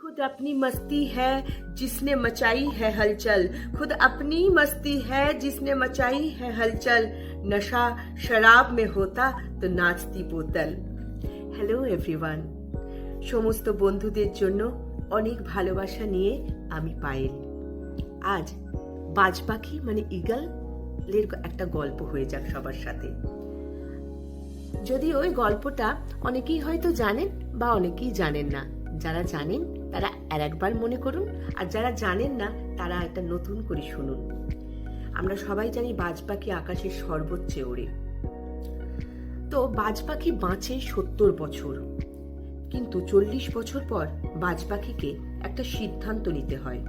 खुद अपनी मस्ती है जिसने मचाई है हलचल, खुद अपनी मस्ती है जिसने मचाई है हलचल, नशा शराब में होता तो नाचती बोतल। হ্যালো এভরিওয়ান, সমস্ত বন্ধুদের জন্য অনেক ভালোবাসা নিয়ে আমি পায়েল। আজ বাজ পাখি মানে ঈগলের একটা গল্প হয়ে যাক সবার সাথে। যদি ওই গল্পটা অনেকেই হয়তো জানেন বা অনেকেই জানেন না। যারা জানেন তারা আর একবার মনে করুন, আর যারা জানেন না তারা একটা নতুন করে শুনুন। আমরা সবাই জানি বাজ পাখি আকাশের সর্বোচ্চে ওড়ে। তো বাজ পাখি বাঁচে 70 বছর, কিন্তু 40 বছর পর বাজ পাখিকে একটা সিদ্ধান্ত নিতে হয়।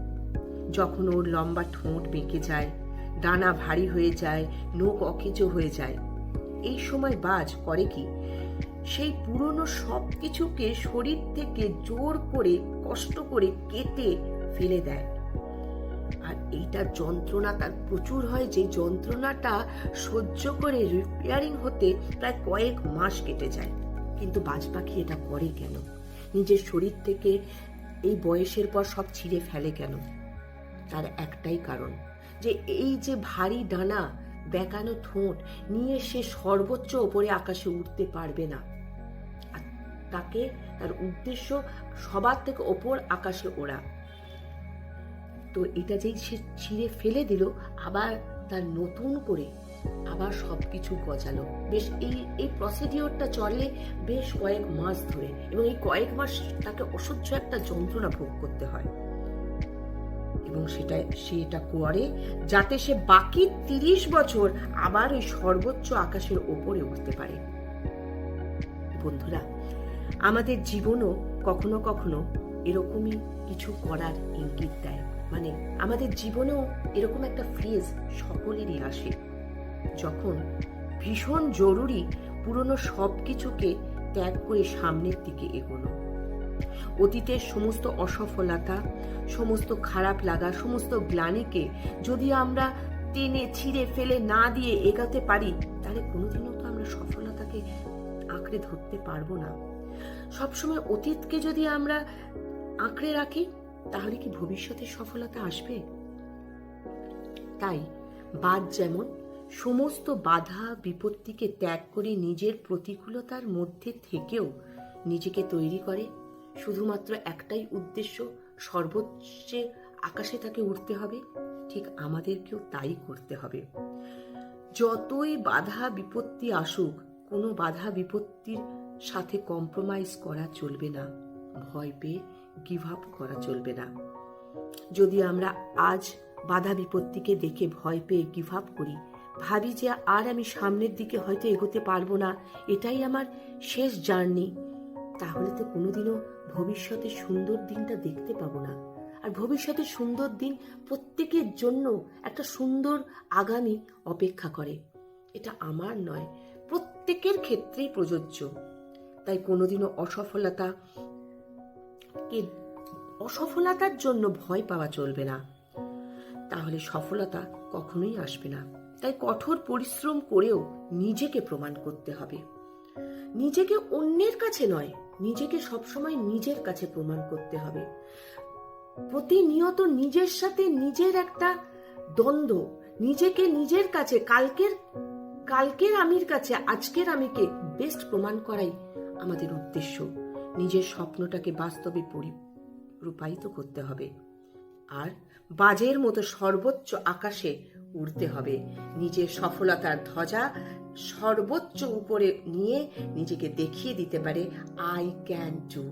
যখন ওর লম্বা ঠোঁট বেঁকে যায়, ডানা ভারী হয়ে যায়, নখ অকেজো হয়ে যায়, এই সময় বাজ করে কি, সেই পুরনো সব কিছুকে শরীর থেকে জোর করে কষ্ট করে কেটে ফেলে দেয়। আর এইটার যন্ত্রণা তার প্রচুর হয়, যে যন্ত্রণাটা সহ্য করে রিপেয়ারিং হতে প্রায় কয়েক মাস কেটে যায়। কিন্তু বাজ পাখি এটা করে কেন? নিজের শরীর থেকে এই বয়সের পর সব ছিঁড়ে ফেলে কেন? তার একটাই কারণ, যে এই যে ভারী ডানা বেঁকানো ঠোঁট নিয়ে সে সর্বোচ্চ ওপরে আকাশে উঠতে পারবে না। আর তাকে তার উদ্দেশ্য সবার থেকে ওপর আকাশে ওড়া। তো এটা যেই সে ছিঁড়ে ফেলে দিল, আবার তার নতুন করে আবার সবকিছু গজালো। বেশ এই প্রসিডিওরটা চলে বেশ কয়েক মাস ধরে, এবং এই কয়েক মাস তাকে অসহ্য একটা যন্ত্রণা ভোগ করতে হয়। এবং সে এটা করে যাতে সে বাকি 30 বছর আবার ওই সর্বোচ্চ আকাশের ওপরে উঠতে পারে। বন্ধুরা, আমাদের জীবনও কখনো কখনো এরকমই কিছু করার ইঙ্গিত দেয়। মানে আমাদের জীবনেও এরকম একটা ফেজ সকলেরই আসে, যখন ভীষণ জরুরি পুরনো সবকিছুকে ত্যাগ করে সামনের দিকে এগোনো। অতীতের সমস্ত অসফলতা, সমস্ত খারাপ লাগা, সমস্ত গ্লানিকে যদি আমরা টেনে ছিঁড়ে ফেলে না দিয়ে এগাতে পারি, তাহলে কোনোদিনও তো আমরা সফলতাকে আঁকড়ে ধরতে পারবো না। সবসময় অতীতকে যদি আমরা আঁকড়ে রাখি, তাহলে কি ভবিষ্যতে সফলতা আসবে? তাই বাজ যেমন সমস্ত বাধা বিপত্তিকে ত্যাগ করে নিজের প্রতিকূলতার মধ্যে থেকেও নিজেকে তৈরি করে শুধুমাত্র একটাই উদ্দেশ্য, সর্বোচ্চ আকাশে তাকে উঠতে হবে, ঠিক আমাদেরকেও তাই করতে হবে। যতই বাধা বিপত্তি আসুক, কোনো বাধা বিপত্তির সাথে কম্প্রোমাইজ করা চলবে না, ভয় পেয়ে গিভ আপ করা চলবে না। যদি আমরা আজ বাধা বিপত্তিকে দেখে ভয় পেয়ে গিভ আপ করি, ভাবি যে আর আমি সামনের দিকে হয়তো এগোতে পারবো না, এটাই আমার শেষ জার্নি, তাহলে তো কোনোদিনও ভবিষ্যতে সুন্দর দিনটা দেখতে পাবো না। আর ভবিষ্যতে সুন্দর দিন প্রত্যেকের জন্য একটা সুন্দর আগামী অপেক্ষা করে। এটা আমার নয়, প্রত্যেকের ক্ষেত্রেই প্রযোজ্য। তাই কোনোদিনও অসফলতার জন্য ভয় পাওয়া চলবে না, তাহলে সফলতা কখনোই আসবে না। তাই কঠোর পরিশ্রম করেও নিজেকে প্রমাণ করতে হবে। নিজেকে অন্যের কাছে নয়, নিজেকে সবসময় নিজের কাছে প্রমাণ করতে হবে। প্রতিনিয়ত নিজের সাথে নিজের একটা দ্বন্দ্ব, নিজেকে নিজের কাছে কালকের আমির কাছে আজকের আমিকে বেস্ট প্রমাণ করাই আমাদের উদ্দেশ্য। নিজের স্বপ্নটাকে বাস্তবে রূপায়িত করতে হবে, আর বাজের মতো সর্বোচ্চ আকাশে উড়তে হবে। নিজের সফলতার ধ্বজা সর্বোচ্চ উপরে নিয়ে নিজেকে দেখিয়ে দিতে পারে, আই ক্যান ডু।